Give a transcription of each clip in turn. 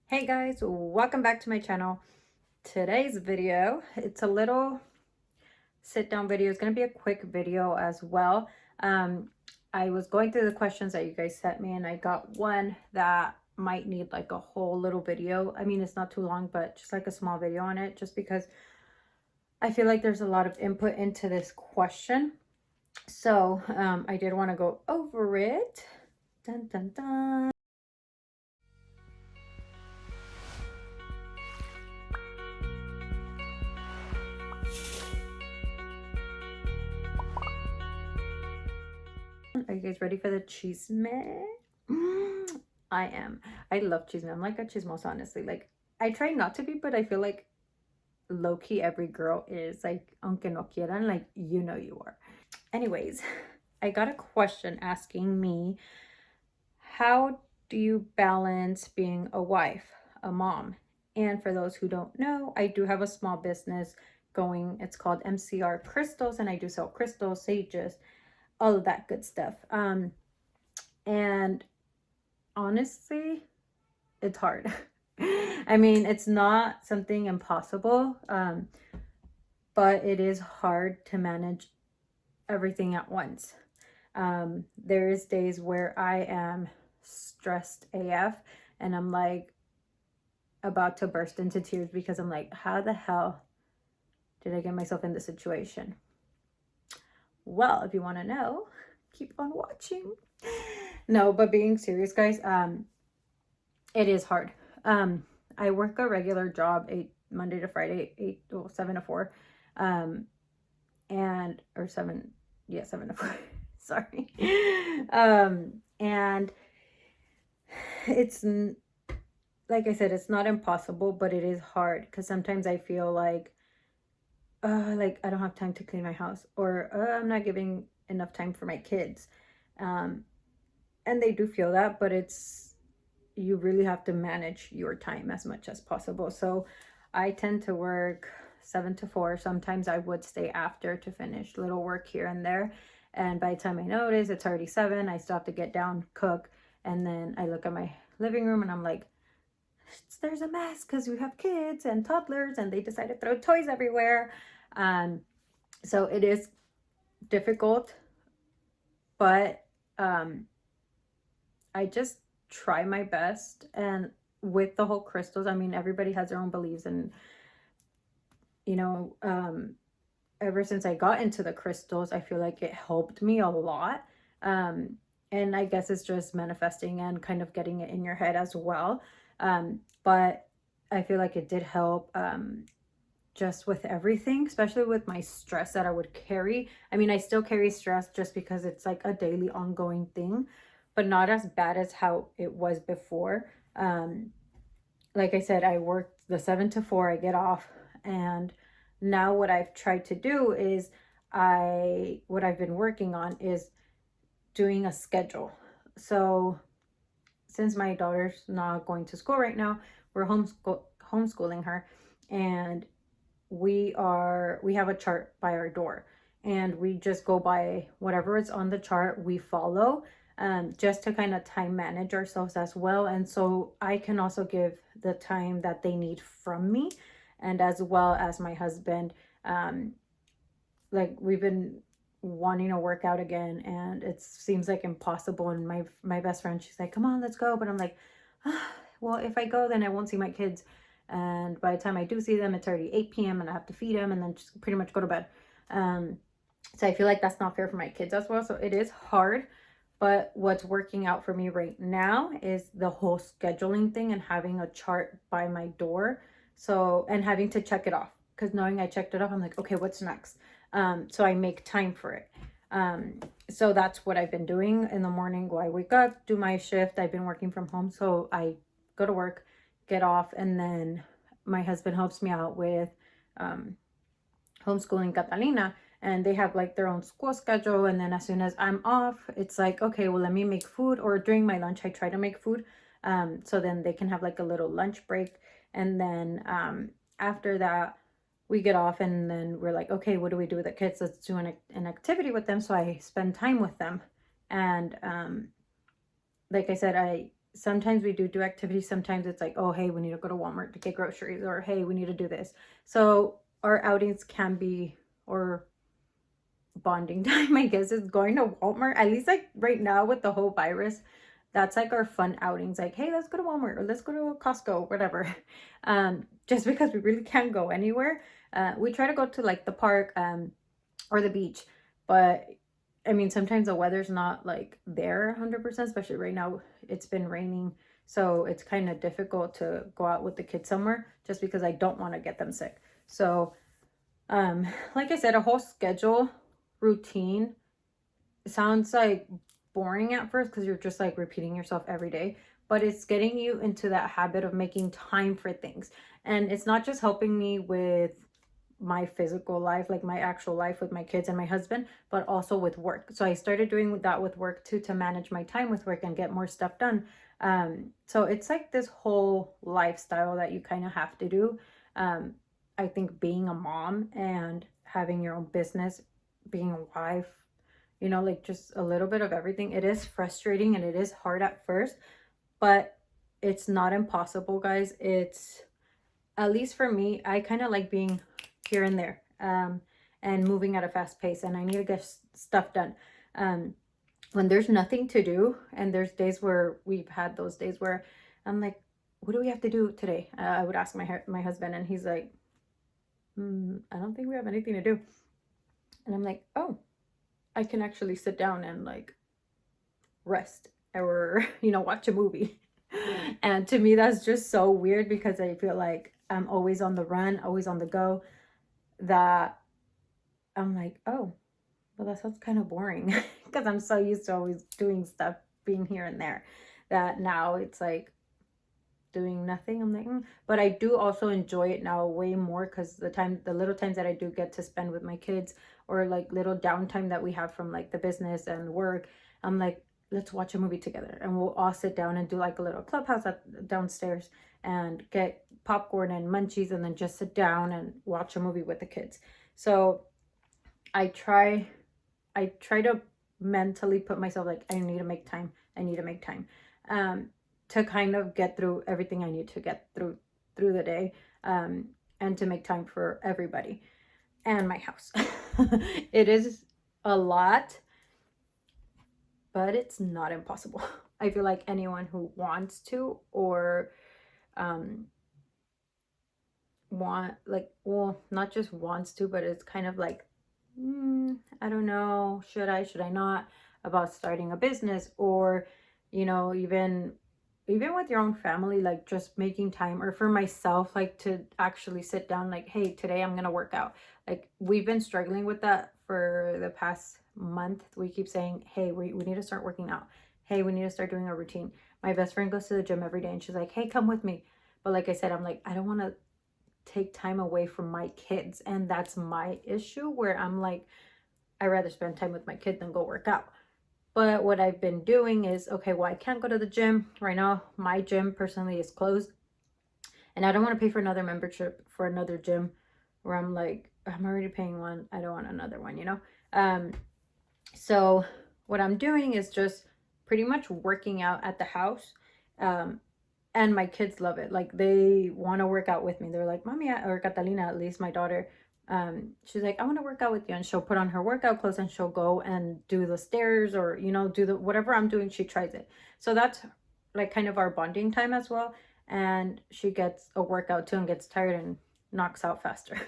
Hey guys, welcome back to my channel. Today's video, it's a little sit down video. It's going to be a quick video as well. I was going through the questions that you guys sent me and I got one that might need like a whole little video. I mean, it's not too long, but just like a small video on it, just because I feel like there's a lot of input into this question. So I did want to go over it. Dun, dun, dun. Are you guys ready for the chisme? I am. I love chisme. I'm like a chismosa, honestly. Like, I try not to be, but I feel like low-key every girl is. Like, aunque no quieran, like, you know you are. Anyways, I got a question asking me, how do you balance being a wife, a mom? And for those who don't know, I do have a small business going. It's called MCR Crystals, and I do sell crystals, sages, all of that good stuff. And honestly, it's hard. I mean, it's not something impossible, but it is hard to manage everything at once. There's days where I am stressed AF and I'm like about to burst into tears because I'm like, how the hell did I get myself in this situation? Well, if you want to know, keep on watching. No, but being serious, guys, it is hard. I work a regular job, Monday to Friday, 7 to 4, and or 7, yeah, 7 to 4. Sorry. And it's like I said, it's not impossible, but it is hard because sometimes I feel like I don't have time to clean my house, or I'm not giving enough time for my kids. And they do feel that, but you really have to manage your time as much as possible. So I tend to work 7 to 4. Sometimes I would stay after to finish little work here and there. And by the time I notice it's already 7, I still have to get down, cook, and then I look at my living room and I'm like, there's a mess because we have kids and toddlers and they decide to throw toys everywhere. So it is difficult, but I just try my best. And with the whole crystals, I mean, everybody has their own beliefs, and you know, ever since I got into the crystals, I feel like it helped me a lot. And I guess it's just manifesting and kind of getting it in your head as well. But I feel like it did help, just with everything, especially with my stress that I would carry. I mean, I still carry stress just because it's like a daily ongoing thing, but not as bad as how it was before. Like I said, I worked the 7 to 4, I get off, and now what I've tried to do is what I've been working on is doing a schedule. So since my daughter's not going to school right now, we're homeschooling her, and we have a chart by our door, and we just go by whatever is on the chart, we follow, just to kind of time manage ourselves as well. And so I can also give the time that they need from me, and as well as my husband. Like, we've been wanting to work out again, and it seems like impossible. And my best friend, she's like, come on, let's go. But I'm like, well, if I go, then I won't see my kids, and by the time I do see them, it's already 8 p.m. and I have to feed them and then just pretty much go to bed. So I feel like that's not fair for my kids as well. So it is hard, but what's working out for me right now is the whole scheduling thing and having a chart by my door. So, and having to check it off, because knowing I checked it off, I'm like, okay, what's next? So I make time for it. So that's what I've been doing in the morning. When I wake up, do my shift. I've been working from home, so I go to work, get off, and then my husband helps me out with homeschooling Catalina, and they have like their own school schedule. And then as soon as I'm off, it's like, okay, well, let me make food, or during my lunch I try to make food, so then they can have like a little lunch break. And then after that, we get off, and then we're like, okay, what do we do with the kids? Let's do an activity with them. So I spend time with them. And like I said, sometimes we do activities. Sometimes it's like, oh, hey, we need to go to Walmart to get groceries, or hey, we need to do this. So our outings can be, or bonding time, I guess, is going to Walmart. At least like right now with the whole virus, that's like our fun outings. Like, hey, let's go to Walmart, or let's go to Costco, whatever. Just because we really can't go anywhere. We try to go to like the park, or the beach, but I mean, sometimes the weather's not like there 100%, especially right now. It's been raining, so it's kind of difficult to go out with the kids somewhere just because I don't want to get them sick. So, like I said, a whole schedule routine sounds like boring at first because you're just like repeating yourself every day, but it's getting you into that habit of making time for things. And it's not just helping me with my physical life, like my actual life with my kids and my husband, but also with work. So I started doing that with work too, to manage my time with work and get more stuff done. So it's like this whole lifestyle that you kind of have to do. I think being a mom and having your own business, being a wife, you know, like just a little bit of everything. It is frustrating and it is hard at first, but it's not impossible, guys. It's, at least for me, I kind of like being here and there, and moving at a fast pace, and I need to get stuff done. When there's nothing to do, and there's days where we've had those days where I'm like, what do we have to do today? I would ask my husband, and he's like, I don't think we have anything to do. And I'm like, oh, I can actually sit down and like rest, or watch a movie. And to me, that's just so weird because I feel like I'm always on the run, always on the go, that I'm like, oh, well, that sounds kind of boring because I'm so used to always doing stuff, being here and there, that now it's like doing nothing. I'm like, but I do also enjoy it now way more because the little times that I do get to spend with my kids, or like little downtime that we have from like the business and work, I'm like, let's watch a movie together, and we'll all sit down and do like a little clubhouse downstairs and get popcorn and munchies, and then just sit down and watch a movie with the kids. So I try to mentally put myself like, I need to make time. I need to make time. To kind of get through everything I need to get through the day, and to make time for everybody and my house. It is a lot, but it's not impossible. I feel like anyone who wants to, or well, not just wants to, but it's kind of like, I don't know, should I not, about starting a business, or even with your own family, like just making time, or for myself, like to actually sit down, like, hey, today I'm gonna work out. Like, we've been struggling with that for the past month. We keep saying, hey, we need to start working out. Hey, we need to start doing a routine. My best friend goes to the gym every day, and she's like, hey, come with me. But like I said, I'm like, I don't want to take time away from my kids, and that's my issue, where I'm like, I'd rather spend time with my kid than go work out. But what I've been doing is, okay, well, I can't go to the gym right now. My gym personally is closed, and I don't want to pay for another membership for another gym where I'm like, I'm already paying one, I don't want another one. So what I'm doing is just pretty much working out at the house. And my kids love it. Like, they want to work out with me. They're like, Mommy, or Catalina, at least my daughter, she's like, I want to work out with you. And she'll put on her workout clothes and she'll go and do the stairs, or do the whatever I'm doing, she tries it. So that's like kind of our bonding time as well. And she gets a workout too, and gets tired and knocks out faster.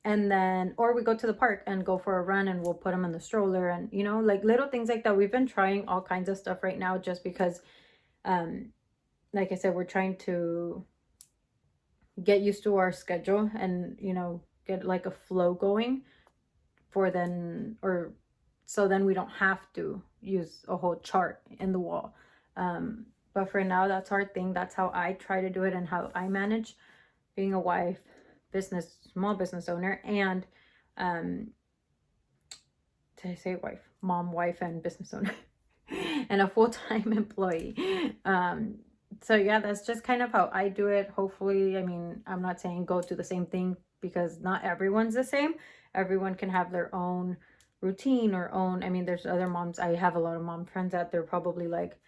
And then, or we go to the park and go for a run, and we'll put them in the stroller, and like little things like that. We've been trying all kinds of stuff right now, just because like I said, we're trying to get used to our schedule, and get like a flow going, for then, or so then we don't have to use a whole chart in the wall. But for now, that's our thing. That's how I try to do it, and how I manage being a wife, small business owner, and did I say wife? Mom, wife, and business owner, and a full-time employee. So yeah, that's just kind of how I do it. Hopefully, I mean, I'm not saying go do the same thing, because not everyone's the same. Everyone can have their own routine, or own, I mean, there's other moms. I have a lot of mom friends that they're probably like,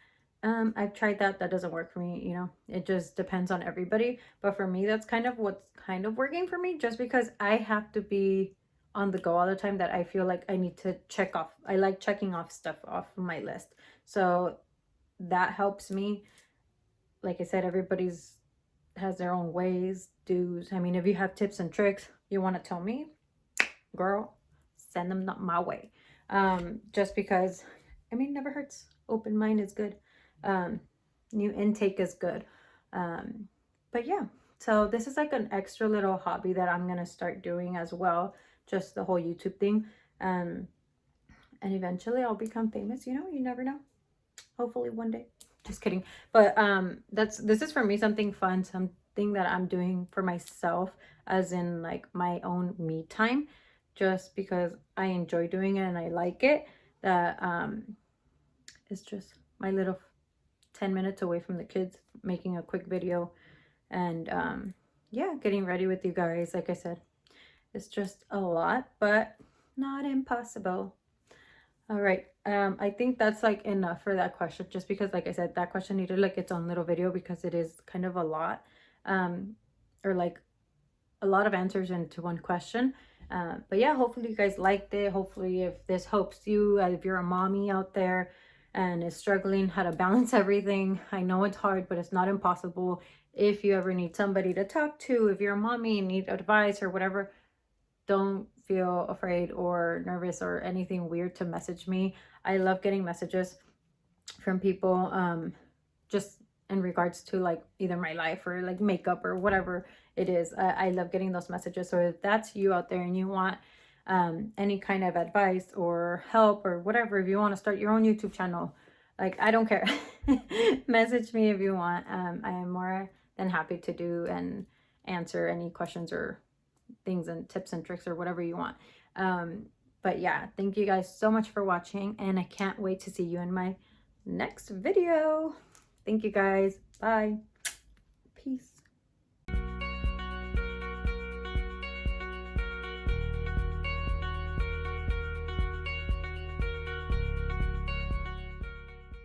I've tried that. That doesn't work for me, you know. It just depends on everybody. But for me, that's kind of what's kind of working for me, just because I have to be on the go all the time, that I feel like I need to check off. I like checking off stuff off my list. So that helps me. Like I said, everybody's has their own ways, do's. I mean, if you have tips and tricks you want to tell me, girl, send them my way. Just because, I mean, never hurts. Open mind is good. um New intake is good. But yeah, so this is like an extra little hobby that I'm gonna start doing as well, just the whole YouTube thing. And eventually I'll become famous, you know. You never know. Hopefully one day. Just kidding. But this is for me something fun, something that I'm doing for myself, as in like my own me time, just because I enjoy doing it and I like it. That it's just my little 10 minutes away from the kids, making a quick video, and yeah, getting ready with you guys. Like I said, it's just a lot, but not impossible. All right. I think that's like enough for that question, just because, like I said, that question needed like its own little video, because it is kind of a lot, or like a lot of answers into one question. But yeah, hopefully you guys liked it. Hopefully, if this helps you, if you're a mommy out there and is struggling how to balance everything, I know it's hard, but it's not impossible. If you ever need somebody to talk to, if you're a mommy and need advice or whatever, don't feel afraid or nervous or anything weird to message me. I love getting messages from people, just in regards to like either my life or like makeup or whatever it is. I love getting those messages. So if that's you out there and you want any kind of advice or help or whatever, if you want to start your own YouTube channel, like, I don't care. Message me if you want. I am more than happy to do and answer any questions or things and tips and tricks or whatever you want. But yeah, thank you guys so much for watching, and I can't wait to see you in my next video. Thank you guys. Bye. Peace.